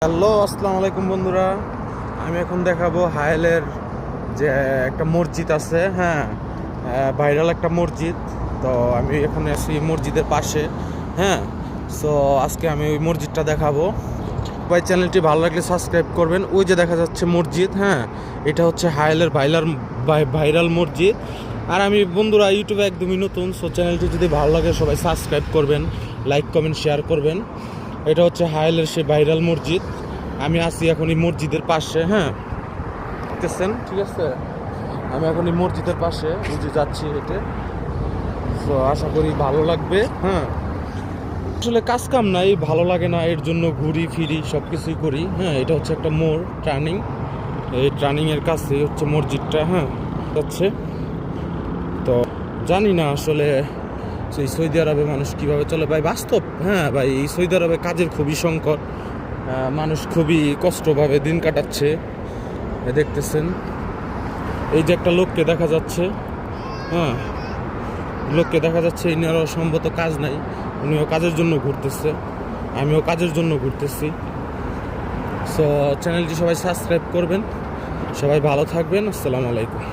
Hello, আসসালামু আলাইকুম বন্ধুরা। আমি এখন দেখাবো হায়েলের যে একটা মসজিদ আছে, হ্যাঁ, ভাইরাল একটা মসজিদ। তো আমি এখানে আছি মসজিদের পাশে, হ্যাঁ। সো আজকে আমি ওই মসজিদটা দেখাবো। ভাই, চ্যানেলটি ভালো লাগলে সাবস্ক্রাইব করবেন। ওই যে দেখা যাচ্ছে মসজিদ, হ্যাঁ, এটা হচ্ছে হায়েলের ভাইরাল মসজিদ। আর আমি বন্ধুরা ইউটিউবে একদমই নতুন, সো চ্যানেলটি যদি ভালো লাগে সবাই সাবস্ক্রাইব করবেন, লাইক কমেন্ট শেয়ার করবেন। এটা হচ্ছে হায়েলের সেই ভাইরাল মসজিদ। আমি আছি এখন এই মসজিদের পাশে, হ্যাঁ, দেখতেছেন, ঠিক আছে। আমি এখন এই মসজিদের পাশে এই যে যাচ্ছি হেঁটে। তো আশা করি ভালো লাগবে, হ্যাঁ। আসলে কাজ কাম নাই, ভালো লাগে না, এর জন্য ঘুরি ফিরি সব কিছুই করি, হ্যাঁ। এটা হচ্ছে একটা মোড়, টার্নিং। এই টার্নিংয়ের কাছে হচ্ছে মসজিদটা, হ্যাঁ, যাচ্ছে। তো জানি না আসলে সেই সৌদি আরবে মানুষ কীভাবে চলে ভাই, বাস্তব, হ্যাঁ ভাই। এই সৌদি আরবে কাজের খুবই সংকট, মানুষ খুবই কষ্টভাবে দিন কাটাচ্ছে। দেখতেছেন এই যে একটা লোককে দেখা যাচ্ছে, হ্যাঁ, লোককে দেখা যাচ্ছে, ইনারও সম্ভবত কাজ নাই, উনিও কাজের জন্য ঘুরতেছে, আমিও কাজের জন্য ঘুরতেছি। সো চ্যানেলটি সবাই সাবস্ক্রাইব করবেন, সবাই ভালো থাকবেন। আসসালামু আলাইকুম।